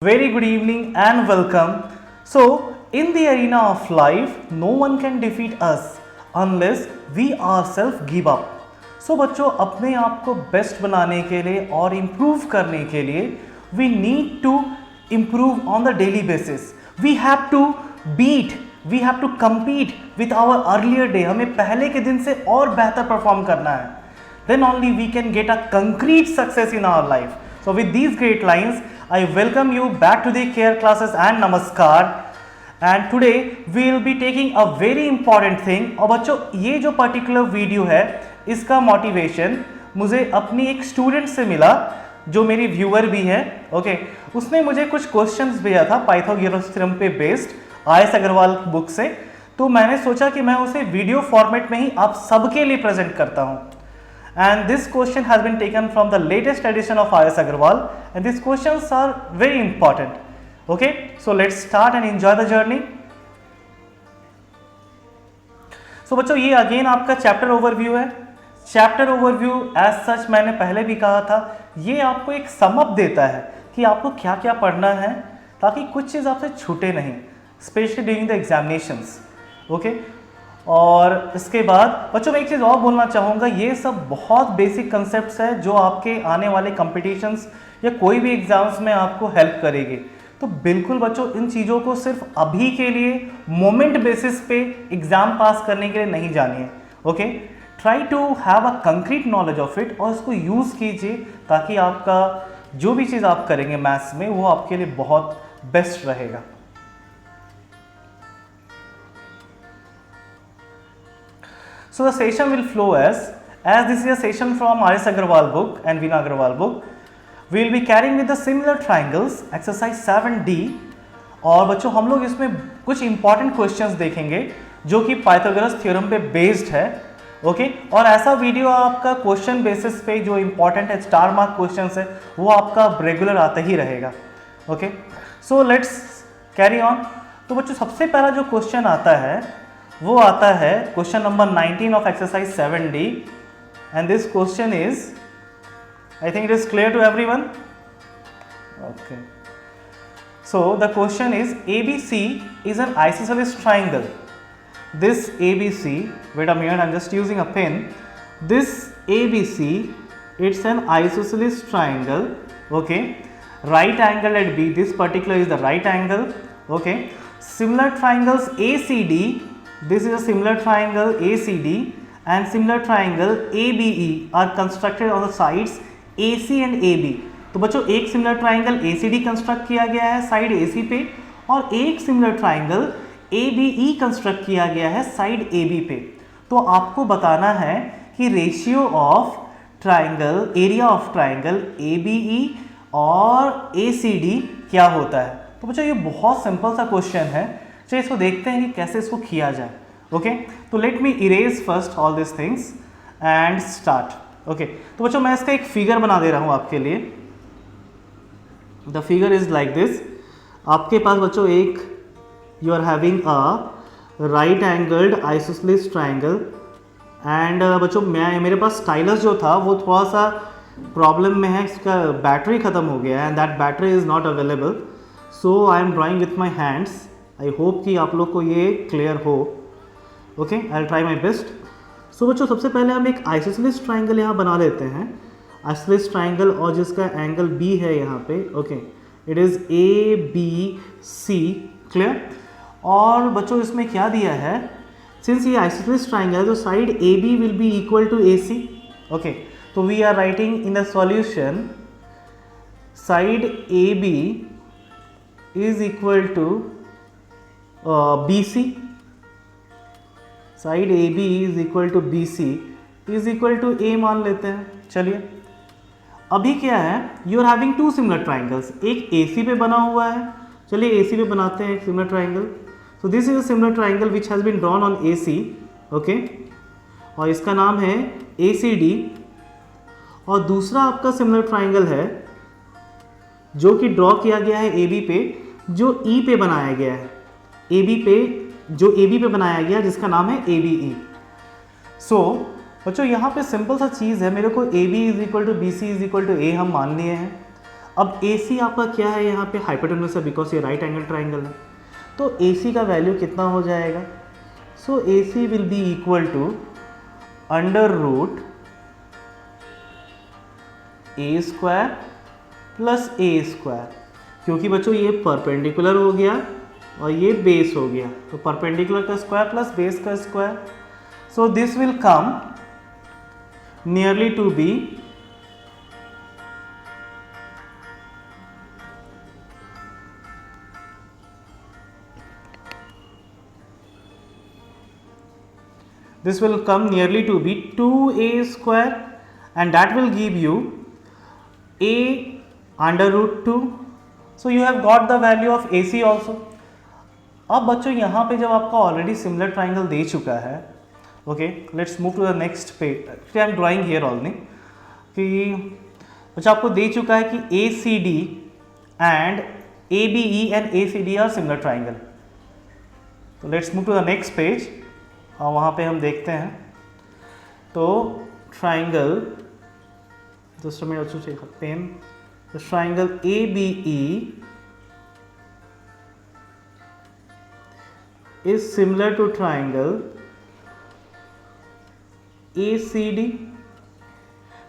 Very good evening and welcome. So, in the arena of life, no one can defeat us unless we ourselves give up. So बच्चों, अपने आप को best बनाने के लिए और इम्प्रूव करने के लिए we need to improve on the daily basis. We have to beat, we have to compete with our earlier day. हमें पहले के दिन से और बेहतर परफॉर्म करना है. Then only we can get a concrete success in our life. So with these great lines, I welcome you back to the care classes and namaskar. And today we will be taking a very important thing. और बच्चों, ये जो particular video है इसका motivation मुझे अपनी एक student से मिला जो मेरी व्यूअर भी है. ओके, उसने मुझे कुछ क्वेश्चंस भेजा था पाइथागोरस थ्योरम पे बेस्ड आर.एस. अग्रवाल बुक से. तो मैंने सोचा कि मैं उसे वीडियो फॉर्मेट में ही आप सबके लिए प्रेजेंट करता हूँ. And this question has been taken from the latest edition of R.S. Agarwal, and these questions are very important. Okay, so let's start and enjoy the journey. So बच्चों, ये again आपका chapter overview है. Chapter overview as such मैंने पहले भी कहा था, ये आपको एक समअप देता है कि आपको क्या क्या पढ़ना है ताकि कुछ चीज़ आपसे छूटे नहीं, specially during the examinations. Okay, और इसके बाद बच्चों मैं एक चीज़ और बोलना चाहूँगा, ये सब बहुत बेसिक कंसेप्ट्स है जो आपके आने वाले कॉम्पिटिशन्स या कोई भी एग्जाम्स में आपको हेल्प करेगी. तो बिल्कुल बच्चों, इन चीज़ों को सिर्फ अभी के लिए मोमेंट बेसिस पे एग्ज़ाम पास करने के लिए नहीं जानिए. Okay, try to have a concrete knowledge of it और इसको यूज़ कीजिए ताकि आपका जो भी चीज़ आप करेंगे मैथ्स में वो आपके लिए बहुत बेस्ट रहेगा. So the session will flow as this is a session from R.S. Agarwal book and Veena Agarwal book. We will be carrying with the similar triangles exercise 7D. और बच्चों हम लोग इसमें कुछ इंपॉर्टेंट क्वेश्चंस देखेंगे जो कि पाइथागोरस थ्योरम पे बेस्ड है. ओके, और ऐसा वीडियो आपका क्वेश्चन बेसिस पे जो इंपॉर्टेंट है स्टार मार्क क्वेश्चंस है वो आपका रेगुलर आता ही रहेगा. Okay, so let's carry on. तो बच्चों सबसे पहला जो क्वेश्चन आता है वो आता है question number 19 of exercise 7D. And this question is, I think it is clear to everyone. Okay, so the question is ABC is an isosceles triangle. This ABC, wait a minute, I'm just using a pen. This ABC, it's an isosceles triangle. Okay, right angle at B, this particular is the right angle. Okay, similar triangles ACD, this is a similar triangle ACD and similar triangle ABE are constructed on the sides AC and AB. तो बच्चों एक similar triangle ACD construct किया गया है side AC पे और एक similar triangle ABE construct किया गया है साइड AB पे. तो आपको बताना है कि ratio of triangle, area of triangle ABE और ACD क्या होता है. तो बच्चों ये बहुत सिंपल सा क्वेश्चन है. चलिए इसको देखते हैं कि कैसे इसको किया जाए. ओके, तो let me erase first all this things and start. Okay, तो बच्चों मैं इसका एक फिगर बना दे रहा हूँ आपके लिए. The figure is like this. आपके पास बच्चों एक, you are having a right angled isosceles triangle and बच्चों मेरे पास स्टाइलस जो था वो थोड़ा सा प्रॉब्लम में है, इसका बैटरी ख़त्म हो गया है and that battery is not available. So I am drawing with my hands. I hope कि आप लोग को ये क्लियर हो. Okay, I will try my best. So बच्चों सबसे पहले हम एक आइसोसेलेस ट्राइंगल यहाँ बना लेते हैं. आइसोसेलेस ट्राइंगल और जिसका एंगल B है यहाँ पे. Okay, it is ABC. Clear. और बच्चों इसमें क्या दिया है, सिंस ये आइसोसेलेस ट्राइंगल है तो side AB will be equal to AC. Okay, तो we are writing in the solution side AB is equal to BC. Side AB is equal to BC is equal to A मान लेते हैं. चलिए अभी क्या है, you are having two similar triangles. एक AC पे बना हुआ है, चलिए AC पे बनाते हैं एक similar triangle. So this is a similar triangle which has been drawn on AC. Okay, और इसका नाम है ACD. और दूसरा आपका सिमिलर ट्राइंगल है जो कि ड्रॉ किया गया है AB पे, जो E पे बनाया गया है. AB पे बनाया गया जिसका नाम है ABE. सो बच्चों यहाँ पे सिंपल सा चीज़ है, मेरे को AB is equal to BC is equal to A हम मान लिए हैं. अब AC आपका क्या है यहाँ पे, हाइपोटेन्यूस है बिकॉज ये राइट एंगल ट्राइंगल है, तो AC का वैल्यू कितना हो जाएगा, so AC will be equal to under root A square plus A square, क्योंकि बच्चों ये परपेंडिकुलर हो गया और ये बेस हो गया, तो परपेंडिकुलर का स्क्वायर प्लस बेस का square, so this will come nearly to be this will come nearly to be 2a square and that will give you a under root 2. So you have got the value of AC also. अब बच्चों यहाँ पे जब आपका already similar triangle दे चुका है, okay let's move to the next page, I am drawing here only, कि बच्चों आपको दे चुका है कि ACD and ABE and ACD are similar triangle. तो let's move to the next page और वहाँ पे हम देखते हैं. तो ट्राइंगल, जस्ट मैं also take a pen, the triangle ABE is similar to triangle ACD.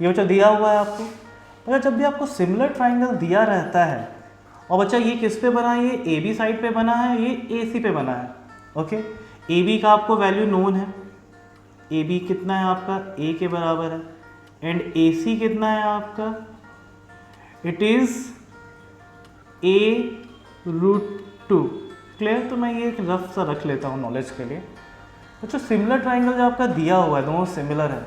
ये बच्चा दिया हुआ है आपको. बच्चा जब भी आपको सिमिलर ट्राइंगल दिया रहता है और बच्चा ये किस पे बना है, ये AB साइड पे बना है, ये AC पे बना है, ओके AB का आपको वैल्यू नोन है, AB कितना है आपका A के बराबर है, एंड AC कितना है आपका, इट इज A√2. क्लियर. तो मैं ये एक रफ सा रख लेता हूँ नॉलेज के लिए. बच्चों सिमिलर ट्राइंगल जो आपका दिया हुआ है, दोनों सिमिलर है,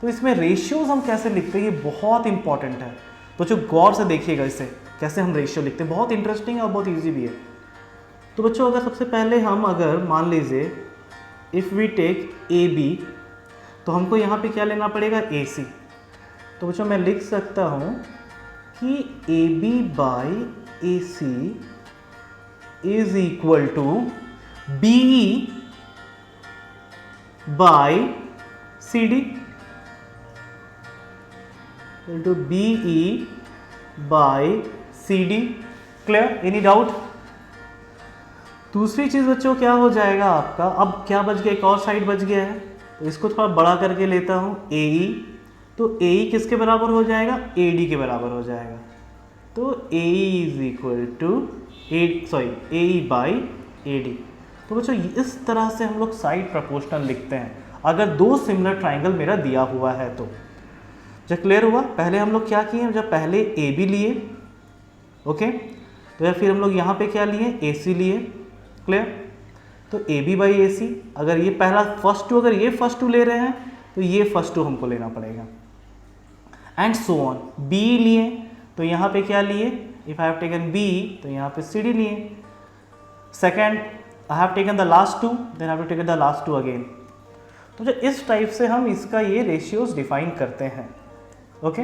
तो इसमें रेशियोज हम कैसे लिखते हैं, ये बहुत इंपॉर्टेंट है. तो जो गौर से देखिएगा इसे कैसे हम रेशियो लिखते हैं, बहुत इंटरेस्टिंग है और बहुत ईजी भी है. तो बच्चों अगर सबसे पहले हम अगर मान लीजिए इफ़ वी टेक AB, तो हमको यहाँ पे क्या लेना पड़ेगा, AC. तो बच्चों मैं लिख सकता हूँ कि AB by AC is equal to BE by CD, to BE by CD. Clear. Any doubt. दूसरी चीज़ बच्चों क्या हो जाएगा आपका, अब क्या बच गया, एक और साइड बच गया है, तो इसको थोड़ा बड़ा करके लेता हूँ AE. तो AE किसके बराबर हो जाएगा, AD के बराबर हो जाएगा. तो AE is equal to AE by AD. तो बच्चों इस तरह से हम लोग साइड प्रपोर्शनल लिखते हैं अगर दो सिमिलर ट्राइंगल मेरा दिया हुआ है तो. जब क्लियर हुआ. पहले हम लोग क्या किए, जब पहले AB लिए, ओके तो या फिर हम लोग यहाँ पे क्या लिए, AC लिए. क्लियर. तो AB बाई AC, अगर ये पहला फर्स्ट टू, अगर ये फर्स्ट टू ले रहे हैं तो ये फर्स्ट टू हमको लेना पड़ेगा, एंड सो ऑन. B लिए तो यहाँ पे क्या लिए, if I have taken B तो यहाँ पे CD लिए. Second I have taken the last two, then I have taken the last two again. तो जो इस टाइप से हम इसका ये रेशियोज डिफाइन करते हैं. ओके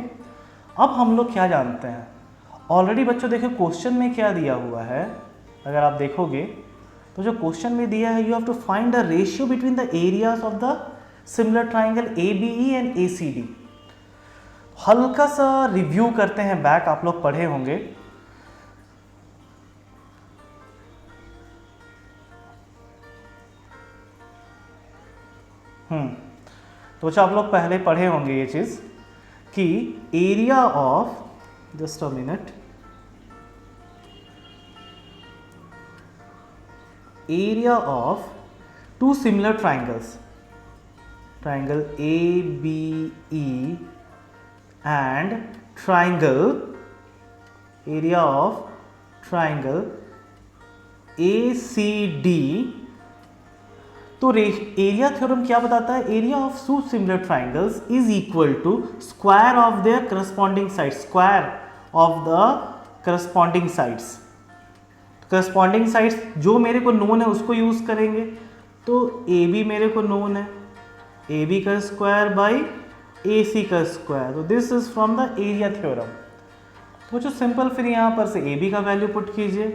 अब हम लोग क्या जानते हैं, ऑलरेडी बच्चों देखो क्वेश्चन में क्या दिया हुआ है, अगर आप देखोगे तो जो क्वेश्चन में दिया है, you have to find the ratio between the areas of the similar triangle ABE and ACD. हल्का सा रिव्यू करते हैं बैक, आप लोग पढ़े होंगे. तो बच्चों आप लोग पहले पढ़े होंगे ये चीज कि area of, just a minute, area of two similar triangles, triangle ABE and area of triangle ACD. तो एरिया थ्योरम क्या बताता है, area of two similar triangles is equal to square of their corresponding sides, square of the corresponding sides. Corresponding sides जो मेरे को known है उसको use करेंगे. तो AB मेरे को नोन है, AB का स्क्वायर बाई AC का स्क्वायर. तो this is from the area theorem. तो जो सिंपल, फिर यहाँ पर से AB का वैल्यू पुट कीजिए,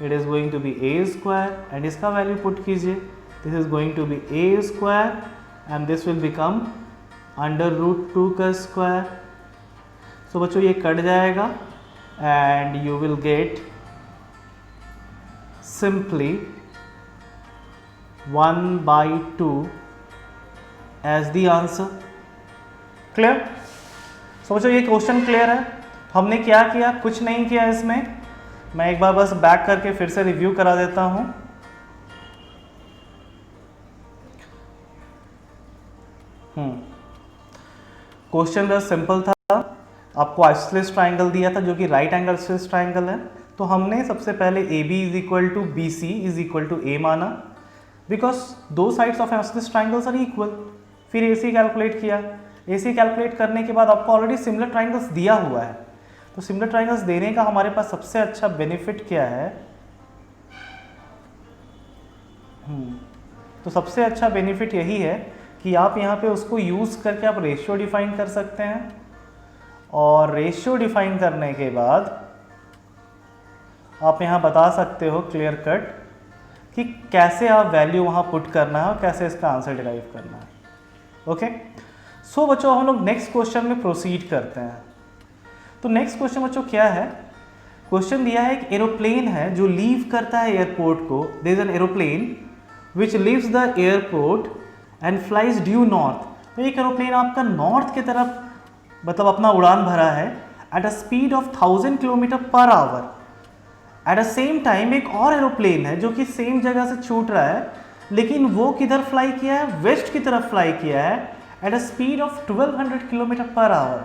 it is going to be A square, and इसका वैल्यू पुट कीजिए, this is going to be A square, and this will become under root 2 का स्क्वायर. सो बच्चों ये कट जाएगा and you will get simply 1/2 as the answer. Clear? सोचो ये question clear है. हमने क्या किया? कुछ नहीं किया इसमें. मैं एक बार बस बैक करके फिर से रिव्यू करा देता हूं. क्वेश्चन बस सिंपल था. आपको आइसोसेलेस ट्राइंगल दिया था जो कि राइट एंगल आइसोसेलेस ट्राइंगल है. तो हमने सबसे पहले AB is equal to BC is equal to A माना, बिकॉज दो sides of isosceles triangles are equal. फिर AC कैलकुलेट किया. AC कैलकुलेट करने के बाद आपको ऑलरेडी सिमिलर ट्राइंगल्स दिया हुआ है. तो सिमिलर ट्राइंगल्स देने का हमारे पास सबसे अच्छा बेनिफिट क्या है? तो सबसे अच्छा बेनिफिट यही है कि आप यहाँ पे उसको यूज़ करके आप रेशियो डिफाइन कर सकते हैं, और रेशियो डिफाइन करने के बाद आप यहाँ बता सकते हो क्लियर कट कि कैसे आप वैल्यू वहाँ पुट करना है और कैसे इसका आंसर डिराइव करना है. ओके, सो बच्चों हम लोग नेक्स्ट क्वेश्चन में प्रोसीड करते हैं. तो नेक्स्ट क्वेश्चन बच्चों क्या है? क्वेश्चन दिया है एक एरोप्लेन है जो लीव करता है एयरपोर्ट को. There is an aeroplane which leaves the airport and flies due north. तो एक एरोप्लेन आपका नॉर्थ की तरफ मतलब अपना उड़ान भरा है at a speed of 1000 kilometre per our. At the same time एक और एरोप्लेन है जो कि सेम जगह से छूट रहा है, लेकिन वो किधर फ्लाई किया है? वेस्ट की तरफ फ्लाई किया है at a speed of 1200 kilometre per hour.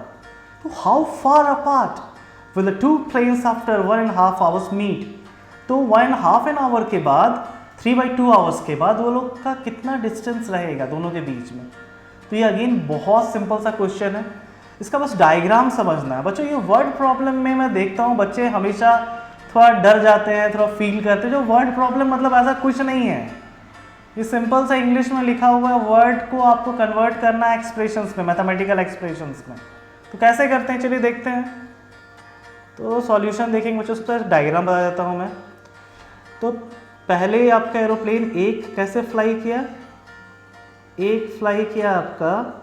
तो how far apart will the two planes after 1.5 hours meet? तो 1.5 आवर के बाद 3/2 आवर्स के बाद वो लोग का कितना डिस्टेंस रहेगा दोनों के बीच में? तो ये अगेन बहुत सिंपल सा क्वेश्चन है. इसका बस डायग्राम समझना है. बच्चों ये वर्ड प्रॉब्लम में मैं देखता हूँ बच्चे हमेशा थोड़ा डर जाते हैं, थोड़ा फील करते हैं. जो वर्ड प्रॉब्लम मतलब ऐसा कुछ नहीं है. ये सिंपल सा इंग्लिश में लिखा हुआ है. वर्ड को आपको कन्वर्ट करना है एक्सप्रेशंस में, मैथमेटिकल एक्सप्रेशंस में. तो कैसे करते हैं चलिए देखते हैं. तो सॉल्यूशन देखेंगे बच्चों. उसका डायग्राम बता देता हूँ मैं. तो पहले आपका एरोप्लेन एक कैसे फ्लाई किया? एक फ्लाई किया आपका,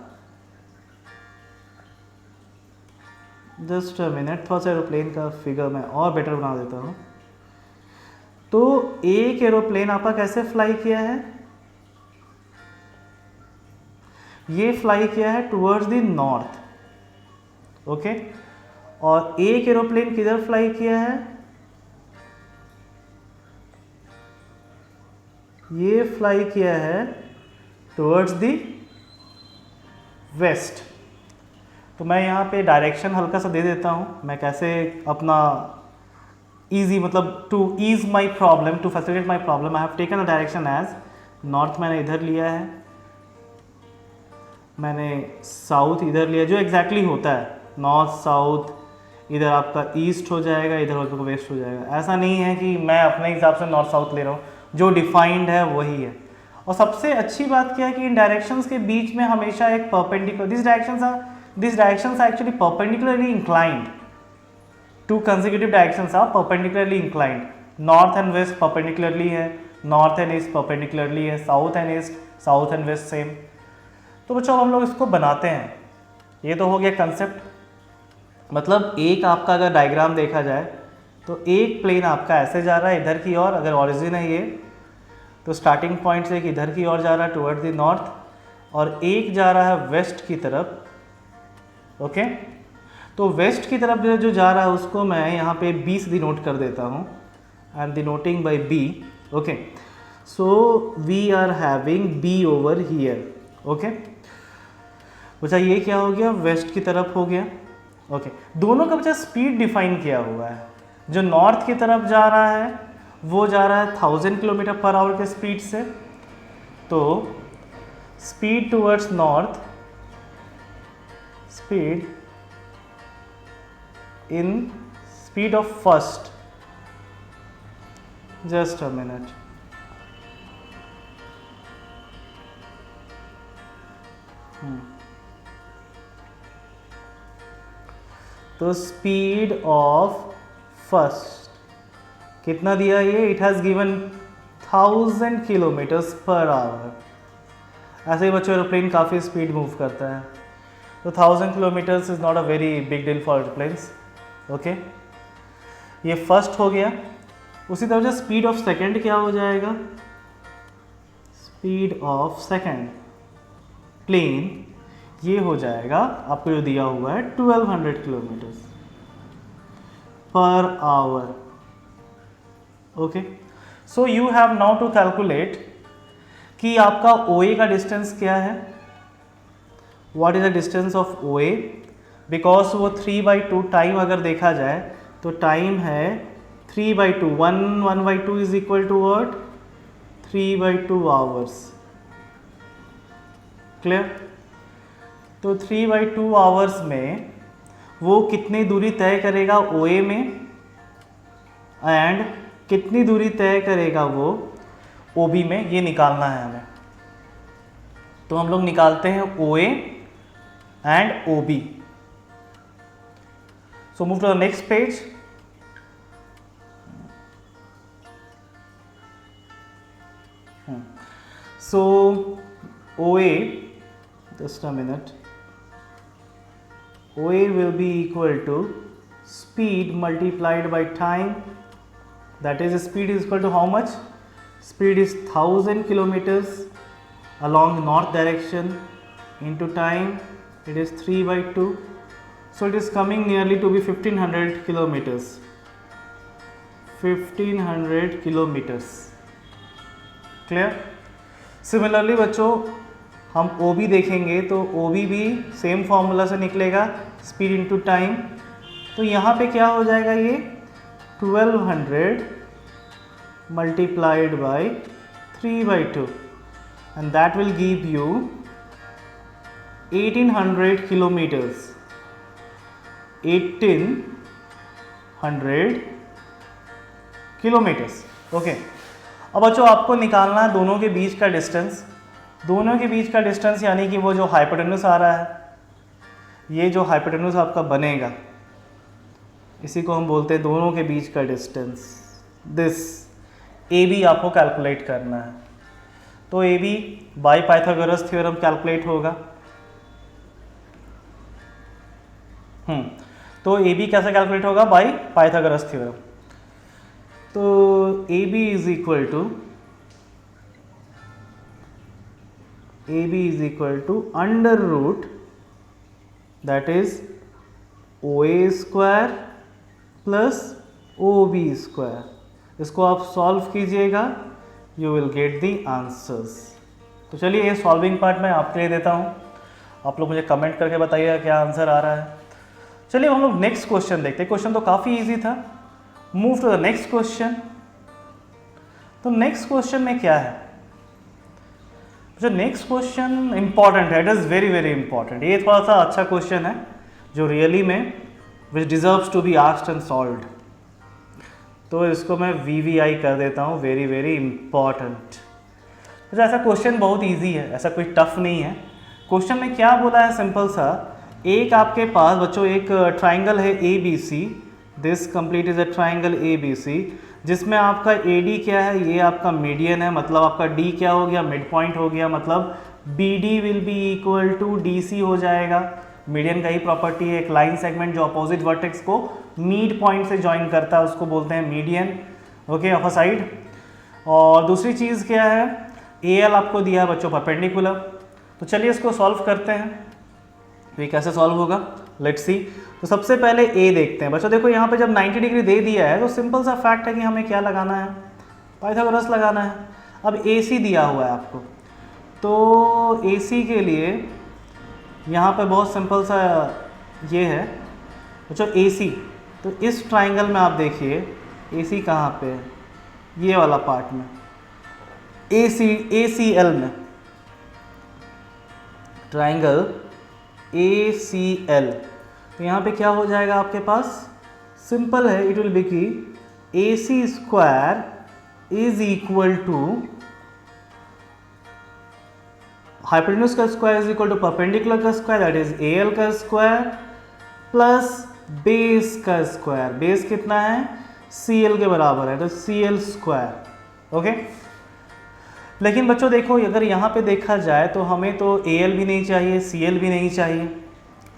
जस्ट अ मिनट, थोड़ा सा एरोप्लेन का फिगर मैं और बेटर बना देता हूँ. तो एक एरोप्लेन आपका कैसे फ्लाई किया है? ये फ्लाई किया है टुवर्ड्स द नॉर्थ. ओके, और एक एरोप्लेन किधर फ्लाई किया है? ये फ्लाई किया है टुवर्ड्स द वेस्ट. तो मैं यहाँ पे डायरेक्शन हल्का सा दे देता हूँ. मैं कैसे अपना ईजी मतलब to ease my problem, to facilitate my problem, I have taken the direction as north. मैंने इधर लिया है, मैंने साउथ इधर लिया, जो एग्जैक्टली होता है नॉर्थ साउथ. इधर आपका ईस्ट हो जाएगा, इधर आपका वेस्ट हो जाएगा. ऐसा नहीं है कि मैं अपने हिसाब से नॉर्थ साउथ ले रहा हूँ. जो डिफाइंड है वही है. और सबसे अच्छी बात क्या है कि इन डायरेक्शंस के बीच में हमेशा एक perpendicular, this directions are actually perpendicularly inclined. Two consecutive directions are perpendicularly inclined. North and west perpendicularly है, नॉर्थ एंड ईस्ट परपेंडिकुलरली है, south and east, south and west same. तो बच्चों हम लोग इसको बनाते हैं. ये तो हो गया कंसेप्ट. मतलब एक आपका अगर डायग्राम देखा जाए तो एक प्लेन आपका ऐसे जा रहा है इधर की ओर. अगर ऑरिजिन है ये तो स्टार्टिंग पॉइंट से एक इधर की ओर जा रहा है टुवर्ड द नॉर्थ, और एक जा रहा है वेस्ट की तरफ. ओके, तो वेस्ट की तरफ जो जा रहा है उसको मैं यहाँ पे B से डिनोट कर देता हूँ. I am denoting by B. Okay, so we are having B over here. Okay, बच्चा ये क्या हो गया? वेस्ट की तरफ हो गया. ओके, दोनों का बच्चा स्पीड डिफाइन किया हुआ है. जो नॉर्थ की तरफ जा रहा है वो जा रहा है 1000 किलोमीटर पर आवर के स्पीड से. तो speed towards north, speed in speed of first, just a minute. तो स्पीड ऑफ फर्स्ट कितना दिया ये? It has given 1000 kilometres per hour. ऐसे ही बच्चों एरोप्लेन काफ़ी स्पीड मूव करता है. तो 1000 kilometres is not a very big deal for aeroplanes. Okay, ये फर्स्ट हो गया। उसी तरह से स्पीड ऑफ सेकंड क्या हो जाएगा, स्पीड ऑफ सेकंड प्लेन ये हो जाएगा आपको जो दिया हुआ है 1200 kilometre per hour. Okay, so you have now to calculate कि आपका OA का डिस्टेंस क्या है, what is the distance of OA, because वो 3/2 टाइम अगर देखा जाए तो टाइम है 3/2, 1/2 is equal to what, 3/2 hours. Clear? तो 3/2 आवर्स में वो कितनी दूरी तय करेगा OA में एंड कितनी दूरी तय करेगा वो OB में, ये निकालना है हमें। तो हम लोग निकालते हैं OA and OB। So move to the next page. So OA, just a minute, OA will be equal to speed multiplied by time, that is speed is equal to how much, speed is 1000 kilometers along north direction into time, it is 3/2, so it is coming nearly to be 1500 kilometers, 1500 kilometers। Clear? Similarly बच्चों हम OB देखेंगे तो OB भी same formula से निकलेगा, speed into time. तो यहाँ पे क्या हो जाएगा, ये 1200 multiplied by 3/2 and that will give you 1800 kilometres, 1800 kilometres. Okay, अब बच्चों आपको निकालना है दोनों के बीच का डिस्टेंस। दोनों के बीच का डिस्टेंस यानी कि वो जो हाइपोटेन्यूस आ रहा है, ये जो हाइपोटेन्यूस आपका बनेगा इसी को हम बोलते हैं दोनों के बीच का डिस्टेंस। दिस AB आपको कैलकुलेट करना है। तो AB by Pythagoras theorem calculate होगा। तो AB कैसे कैलकुलेट होगा, बाय पाइथागोरस थ्योरम। तो AB is equal to under root that is OA square plus OB square. इसको आप सॉल्व कीजिएगा, you will get the answers. तो चलिए ये सॉल्विंग पार्ट मैं आपके लिए देता हूँ, आप लोग मुझे कमेंट करके बताइएगा क्या आंसर आ रहा है। चलिए हम लोग नेक्स्ट क्वेश्चन देखते हैं। क्वेश्चन तो काफ़ी इजी था। Move to the next question. तो नेक्स्ट क्वेश्चन में क्या है, जो नेक्स्ट क्वेश्चन इंपॉर्टेंट है, it is very very important. ये थोड़ा सा अच्छा क्वेश्चन है जो रियली में which deserves to be asked and solved. तो इसको मैं VVI कर देता हूँ, वेरी वेरी इंपॉर्टेंट। तो ऐसा क्वेश्चन बहुत इजी है, ऐसा कोई टफ नहीं है। क्वेश्चन में क्या बोला है, सिंपल सा, एक आपके पास बच्चों एक ट्राइंगल है ABC, this complete is a triangle ABC, जिसमें आपका AD क्या है, ये आपका मीडियन है, मतलब आपका D क्या हो गया, मिड पॉइंट हो गया, मतलब BD will be equal to DC हो जाएगा। मीडियन का ही प्रॉपर्टी है, एक लाइन सेगमेंट जो अपोजिट वर्टेक्स को मिड पॉइंट से ज्वाइन करता है उसको बोलते हैं median, okay, of a side. और दूसरी चीज़ क्या है, AL आपको दिया है बच्चों परपेंडिकुलर। तो चलिए इसको सॉल्व करते हैं। तो ये कैसे सॉल्व होगा, लेट्स सी। तो सबसे पहले A देखते हैं बच्चों। देखो यहाँ पे जब 90 डिग्री दे दिया है तो सिंपल सा फैक्ट है कि हमें क्या लगाना है, पाइथागोरस लगाना है। अब AC दिया हुआ है आपको, तो AC के लिए यहाँ पे बहुत सिंपल सा ये है बच्चों AC। तो इस ट्राइंगल में आप देखिए AC कहाँ पे है, ये वाला पार्ट में, ACL में, ट्राइंगल ACL। तो यहाँ पे क्या हो जाएगा आपके पास, सिंपल है, इट विल बी की AC square is equal to hypotenuse का square is equal to perpendicular का स्क्वायर दैट इज AL का स्क्वायर प्लस बेस का स्क्वायर। बेस कितना है, CL के बराबर है, तो CL स्क्वायर, ओके। लेकिन बच्चों देखो अगर यहाँ पे देखा जाए तो हमें तो AL भी नहीं चाहिए, CL भी नहीं चाहिए।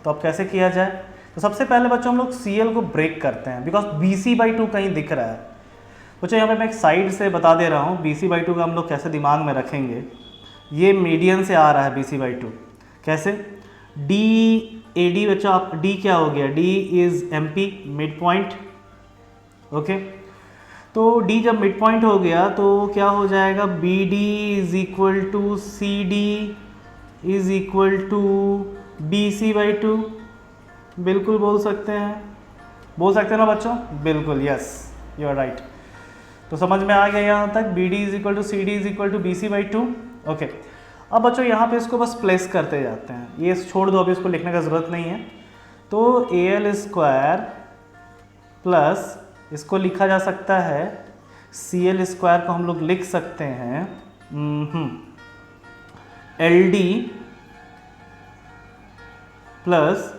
तो अब कैसे किया जाए, तो सबसे पहले बच्चों हम लोग CL को ब्रेक करते हैं, बिकॉज BC/2 कहीं दिख रहा है। बच्चों यहाँ पे मैं एक साइड से बता दे रहा हूँ BC/2 का हम लोग कैसे दिमाग में रखेंगे। ये मीडियन से आ रहा है BC/2, कैसे? DAD बच्चों, आप D क्या हो गया? D is MP, mid point. Okay, तो D जब मिड पॉइंट हो गया तो क्या हो जाएगा? BD is equal to CD is equal to BC/2। बिल्कुल बोल सकते हैं ना बच्चों? बिल्कुल, यस, यू आर राइट। तो समझ में आ गया यहाँ तक, BD is equal to CD is equal to BC/2। Okay, अब बच्चों यहाँ पे इसको बस प्लेस करते जाते हैं, ये छोड़ दो, अभी इसको लिखने का ज़रूरत नहीं है। तो AL स्क्वायर प्लस इसको लिखा जा सकता है CL स्क्वायर को हम लोग लिख सकते हैं LD प्लस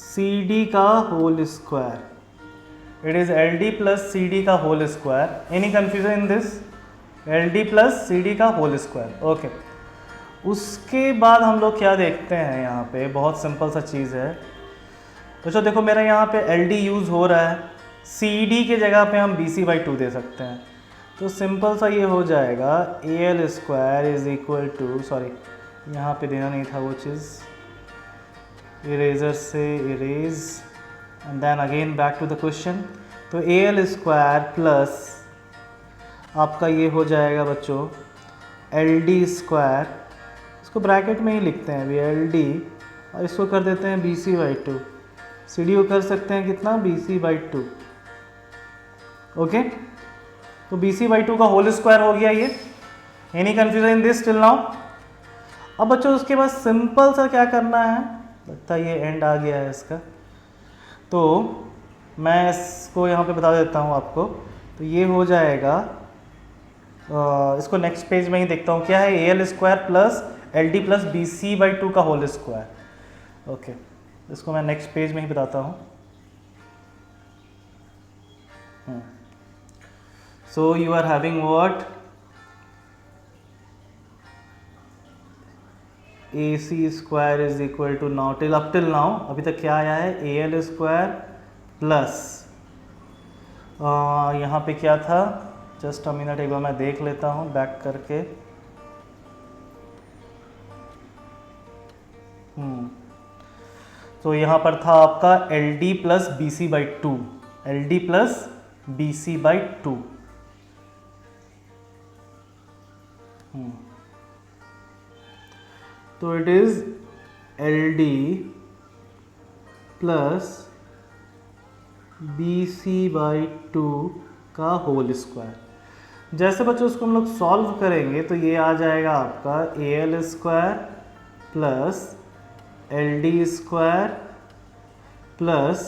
CD का whole square. It is LD plus CD का whole square. Any confusion in this? LD plus CD का होल स्क्वायर। ओके, उसके बाद हम लोग क्या देखते हैं यहाँ पे, बहुत सिंपल सा चीज़ है। तो देखो मेरा यहाँ पे LD यूज़ हो रहा है, CD के जगह पे हम BC/2 दे सकते हैं। तो सिंपल सा ये हो जाएगा AL square is equal to, sorry यहाँ पे देना नहीं था वो चीज़, इरेजर से erase and then again back to the question. तो AL स्क्वायर प्लस आपका ये हो जाएगा बच्चों LD स्क्वायर, इसको ब्रैकेट में ही लिखते हैं अभी LD, और इसको कर देते हैं BC/2। CD को कर सकते हैं कितना? BC/2। ओके, तो BC/2 का होल स्क्वायर हो गया ये। Any confusion in this till now? अब बच्चों उसके बाद सिंपल सा क्या करना है, लगता है ये एंड आ गया है इसका, तो मैं इसको यहाँ पे बता देता हूँ आपको। तो ये हो जाएगा, इसको नेक्स्ट पेज में ही देखता हूँ क्या है, AL square plus LD plus BC/2 का होल स्क्वायर। ओके, इसको मैं नेक्स्ट पेज में ही बताता हूँ। So you are having what? AC square is equal to now till up till now अभी तक क्या आया है? AL स्क्वायर प्लस यहाँ पे क्या था? जस्ट अ मिनट, एक बार मैं देख लेता हूँ बैक करके। तो यहाँ पर था आपका LD plus BC/2, LD plus BC/2। तो it is LD plus BC/2 का होल स्क्वायर। जैसे बच्चों उसको हम लोग सॉल्व करेंगे तो ये आ जाएगा आपका AL square plus LD square plus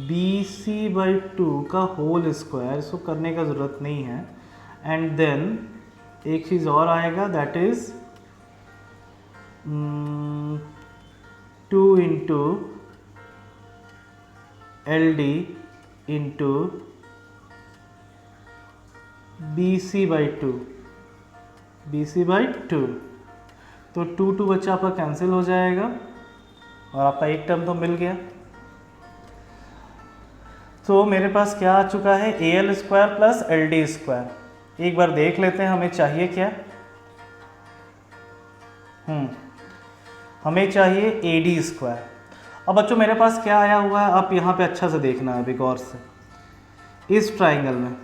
BC/2 का होल स्क्वायर। इसको करने का ज़रूरत नहीं है। एंड देन एक चीज़ और आएगा, that is 2 into LD into BC/2, BC/2। तो 2 बच्चा आपका कैंसिल हो जाएगा और आपका एक टर्म तो मिल गया। तो मेरे पास क्या आ चुका है? AL square plus LD square. एक बार देख लेते हैं हमें चाहिए क्या। हमें चाहिए AD स्क्वायर। अब बच्चों मेरे पास क्या आया हुआ है, आप यहाँ पे अच्छा से देखना है अभी गौर से, इस ट्राइंगल में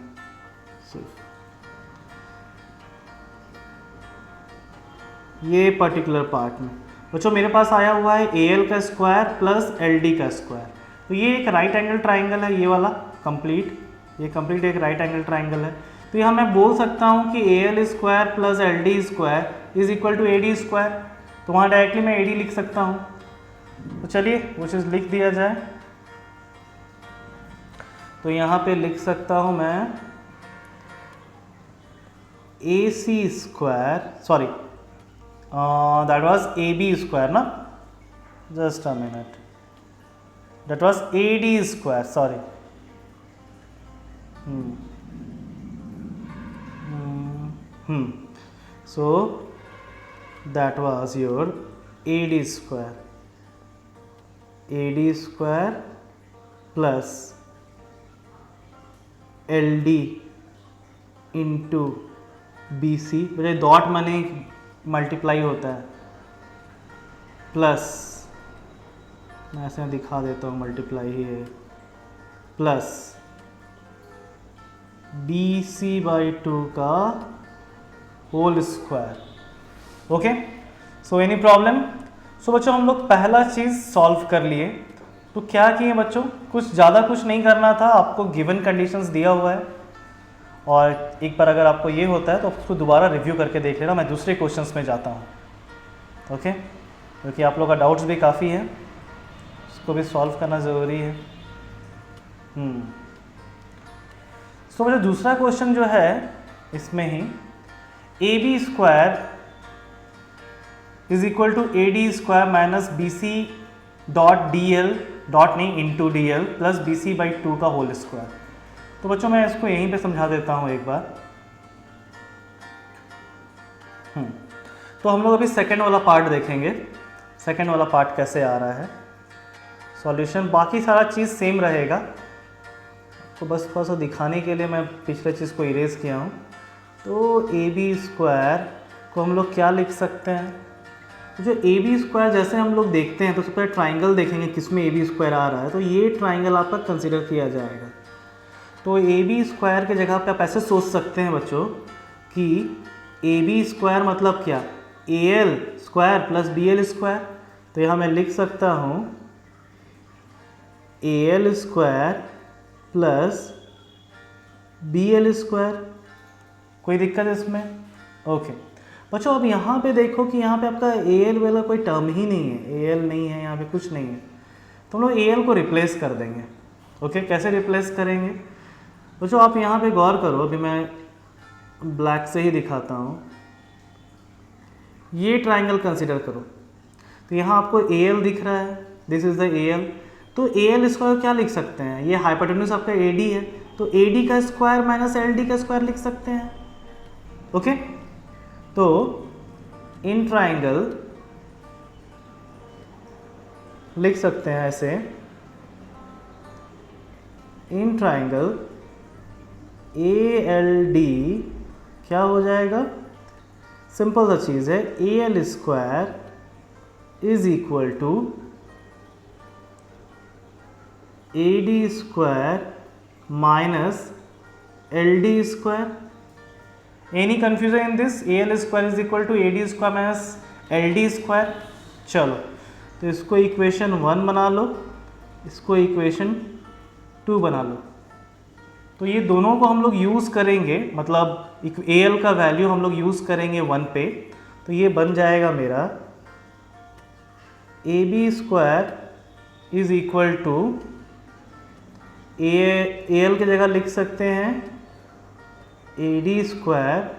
ये पर्टिकुलर पार्ट में बच्चों मेरे पास आया हुआ है AL का स्क्वायर प्लस LD का स्क्वायर। तो ये एक राइट एंगल ट्राइंगल है, ये वाला कंप्लीट, ये कंप्लीट एक राइट एंगल ट्राइंगल है। तो यहाँ मैं बोल सकता हूँ कि AL square plus LD square is equal to AD square. तो वहाँ डायरेक्टली मैं AD लिख सकता हूँ। तो चलिए वो चीज़ लिख दिया जाए। तो यहाँ पे लिख सकता हूँ मैं AC square, sorry that was AB square, na? Just a minute. That was AD square, sorry. So that was your AD square plus LD into BC, मेरे डॉट माने मल्टीप्लाई होता है, प्लस मैं ऐसे दिखा देता हूँ मल्टीप्लाई ही है, प्लस BC/2 का whole square. Okay, so any problem? So बच्चों हम लोग पहला चीज़ सॉल्व कर लिए। तो क्या किए बच्चों, कुछ ज़्यादा कुछ नहीं करना था, आपको गिवन कंडीशंस दिया हुआ है और एक बार अगर आपको ये होता है तो उसको दोबारा रिव्यू करके देख लेना। मैं दूसरे क्वेश्चंस में जाता हूँ, ओके, क्योंकि आप लोग का डाउट्स भी काफ़ी है, उसको भी सॉल्व करना ज़रूरी है। सो मुझे दूसरा क्वेश्चन जो है इसमें ही AB square is equal to AD square minus BC dot DL dot नहीं इंटू DL प्लस BC/2 का होल स्क्वायर। तो बच्चों मैं इसको यहीं पे समझा देता हूँ एक बार। तो हम लोग अभी सेकंड वाला पार्ट देखेंगे, सेकंड वाला पार्ट कैसे आ रहा है सॉल्यूशन। बाकी सारा चीज़ सेम रहेगा, तो बस थोड़ा सा दिखाने के लिए मैं पिछले चीज़ को इरेज किया हूँ। तो AB स्क्वायर को हम लोग क्या लिख सकते हैं, जो AB स्क्वायर जैसे हम लोग देखते हैं तो सबसे पहले ट्राइंगल देखेंगे किसमें AB स्क्वायर आ रहा है, तो ये ट्राइंगल आपका कंसिडर किया जाएगा। तो AB स्क्वायर के जगह पे आप ऐसे सोच सकते हैं बच्चों कि AB स्क्वायर मतलब क्या, AL square plus BL square. तो यहाँ मैं लिख सकता हूँ AL square plus BL square. कोई दिक्कत है इसमें? ओके बच्चों, अब यहाँ पे देखो कि यहाँ पे आपका AL वाला कोई टर्म ही नहीं है, AL नहीं है, यहाँ पे कुछ नहीं है, तो हम लोग AL को रिप्लेस कर देंगे। ओके, कैसे रिप्लेस करेंगे बच्चों, आप यहाँ पे गौर करो, अभी मैं ब्लैक से ही दिखाता हूँ। ये ट्राइंगल कंसिडर करो, तो यहाँ आपको AL दिख रहा है, दिस इज द AL। तो AL स्क्वायर क्या लिख सकते हैं, ये हाइपोटेन्यूज आपका AD है, तो AD का स्क्वायर माइनस LD का स्क्वायर लिख सकते हैं। ओके, तो इन ट्राइंगल लिख सकते हैं ऐसे, इन ट्राइंगल ALD क्या हो जाएगा, सिंपल सा चीज़ है, AL square is equal to AD square minus LD square. Any confusion in this? AL square is equal to AD square minus LD square. चलो, तो इसको इक्वेशन 1 बना लो, इसको इक्वेशन 2 बना लो। तो ये दोनों को हम लोग यूज़ करेंगे, मतलब AL का वैल्यू हम लोग यूज़ करेंगे 1 पे, तो ये बन जाएगा मेरा AB square is equal to AL की जगह लिख सकते हैं AD square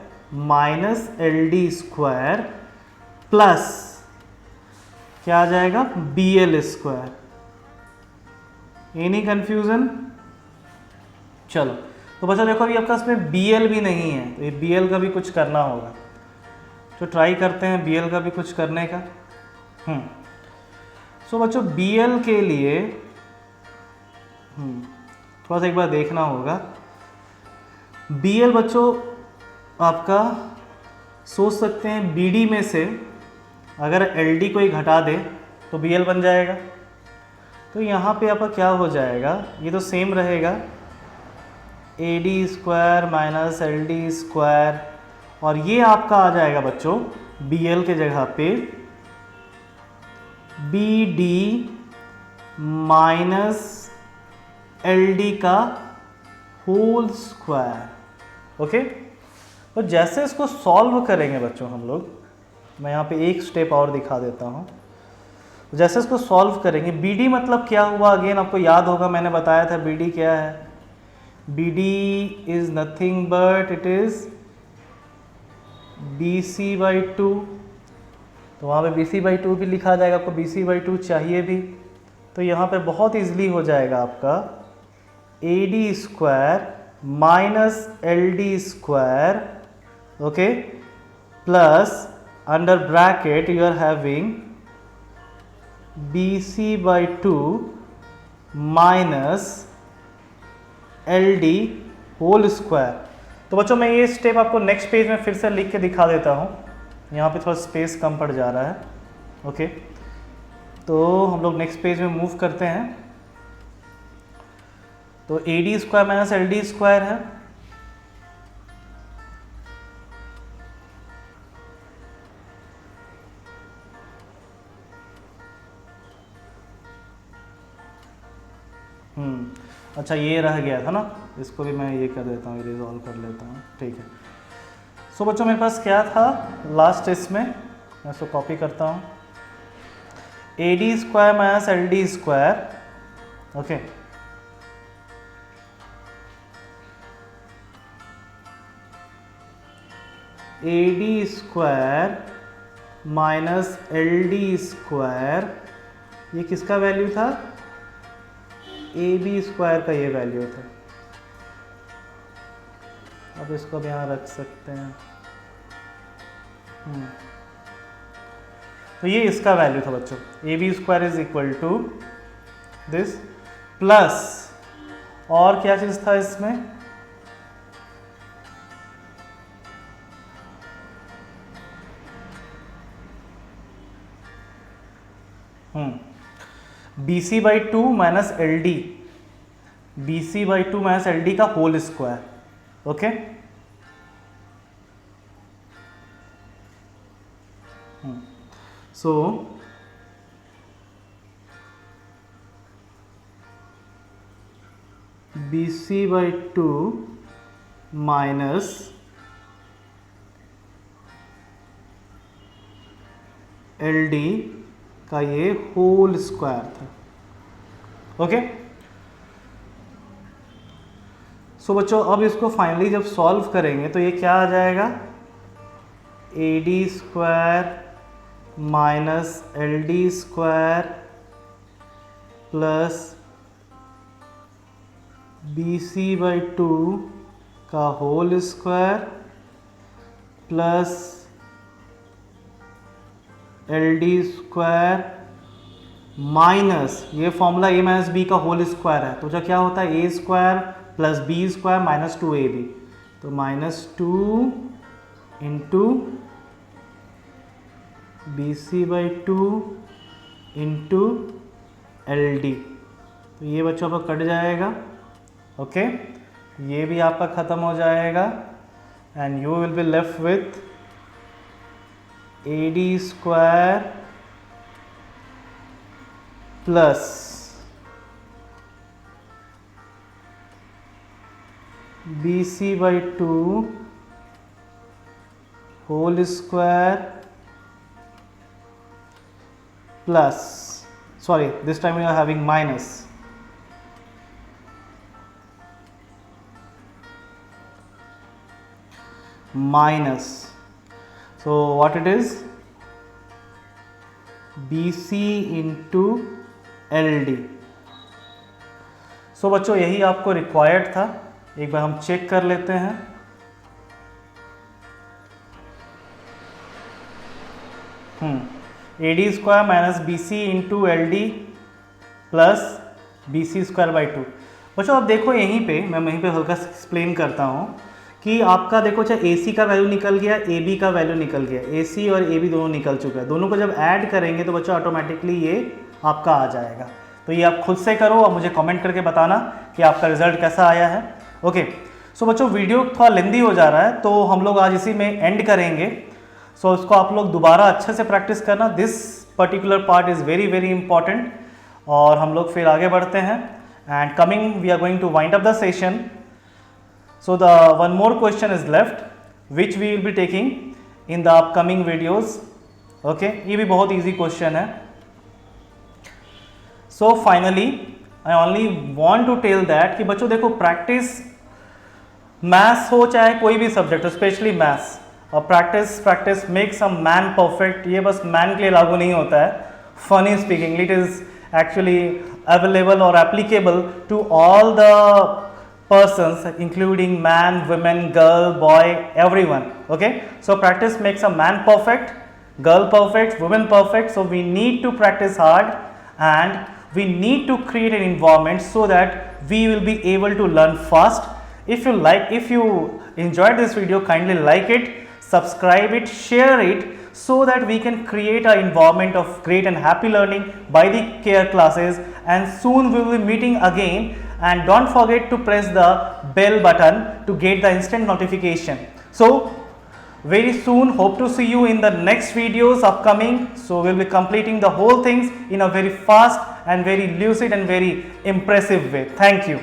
minus LD square plus क्या आ जाएगा, BL स्क्वायर। Any confusion? चलो, तो बच्चा देखो अभी आपका इसमें BL भी नहीं है, तो ये BL का भी कुछ करना होगा, तो ट्राई करते हैं BL का भी कुछ करने का। सो बच्चों BL के लिए थोड़ा सा एक बार देखना होगा। BL बच्चों आपका सोच सकते हैं BD में से अगर LD को ही घटा दे तो BL बन जाएगा। तो यहाँ पे आपका क्या हो जाएगा, ये तो सेम रहेगा, AD square minus LD square, और ये आपका आ जाएगा बच्चों BL के जगह पे BD माइनस LD का होल स्क्वायर। ओके, तो जैसे इसको सॉल्व करेंगे बच्चों हम लोग, मैं यहाँ पे एक स्टेप और दिखा देता हूँ। जैसे इसको सॉल्व करेंगे, BD मतलब क्या हुआ, अगेन आपको याद होगा मैंने बताया था BD क्या है, BD is nothing but it is BC/2। तो वहाँ पे BC/2 भी लिखा जाएगा, आपको BC/2 चाहिए भी, तो यहाँ पे बहुत इजीली हो जाएगा आपका AD square minus LD square, okay, plus under bracket you are having BC by 2 minus LD whole square. तो बच्चों मैं ये स्टेप आपको नेक्स्ट पेज में फिर से लिख के दिखा देता हूँ, यहाँ पे थोड़ा स्पेस कम पड़ जा रहा है। ओके, तो हम लोग नेक्स्ट पेज में मूव करते हैं। तो AD square minus LD square है, अच्छा ये रह गया था ना, इसको भी मैं ये कर देता हूँ, रिजॉल्व कर लेता हूँ, ठीक है। सो बच्चों मेरे पास क्या था लास्ट इसमें, मैं इसको कॉपी करता हूँ, AD square minus LD square, okay, AD square minus LD square, ये किसका वैल्यू था, AB स्क्वायर का ये वैल्यू था। अब इसको अब यहाँ रख सकते हैं। तो ये इसका वैल्यू था बच्चों, AB square is equal to this plus, और क्या चीज़ था इसमें, BC by 2 minus LD, BC by 2 minus LD का whole square, okay. So BC by 2 minus LD का ये होल स्क्वायर था, ओके। सो बच्चों अब इसको फाइनली जब सॉल्व करेंगे तो ये क्या आ जाएगा, AD square minus LD square plus BC by 2 का whole square plus LD square minus ये फॉर्मूला A माइनस B का होल स्क्वायर है, तो जो क्या होता है A square plus B square minus 2AB, तो minus 2 into BC by 2 into LD, तो ये बच्चों पर कट जाएगा, ओके, ये भी आपका ख़त्म हो जाएगा and you will be left with AD square plus BC by 2 whole square plus, sorry this time we are having minus so what it is, BC into LD। सो बच्चों यही आपको रिक्वायर्ड था, एक बार हम चेक कर लेते हैं। AD square minus BC into LD plus BC square by 2। बच्चों अब देखो यहीं पे मैं हल्का एक्सप्लेन करता हूँ कि आपका देखो चाहे AC का वैल्यू निकल गया, AB का वैल्यू निकल गया, AC और AB दोनों निकल चुका है, दोनों को जब ऐड करेंगे तो बच्चों ऑटोमेटिकली ये आपका आ जाएगा। तो ये आप खुद से करो और मुझे कमेंट करके बताना कि आपका रिजल्ट कैसा आया है, ओके। सो बच्चों वीडियो थोड़ा लेंदी हो जा रहा है तो हम लोग आज इसी में एंड करेंगे। सो इसको आप लोग दोबारा अच्छे से प्रैक्टिस करना, this particular part is very very important. और हम लोग फिर आगे बढ़ते हैं and coming we are going to wind up the session. So the one more question is left which we will be taking in the upcoming videos, okay। ये भी बहुत easy question है। So finally I only want to tell that कि बच्चों देखो practice maths हो चाहे कोई भी सब्जेक्ट, स्पेशली मैथ्स, और practice makes a man perfect, ये बस मैन के लिए लागू नहीं होता है। Funny speaking it is actually available और applicable to all the persons including man, women, girl, boy, everyone, okay। So practice makes a man perfect, girl perfect, women perfect. So we need to practice hard and we need to create an environment so that we will be able to learn fast. If you enjoyed this video, kindly like it, subscribe it, share it, so that we can create an environment of great and happy learning by the CARE classes. And soon we will be meeting again, and don't forget to press the bell button to get the instant notification. So very soon, hope to see you in the next videos upcoming. So we'll be completing the whole things in a very fast and very lucid and very impressive way. Thank you.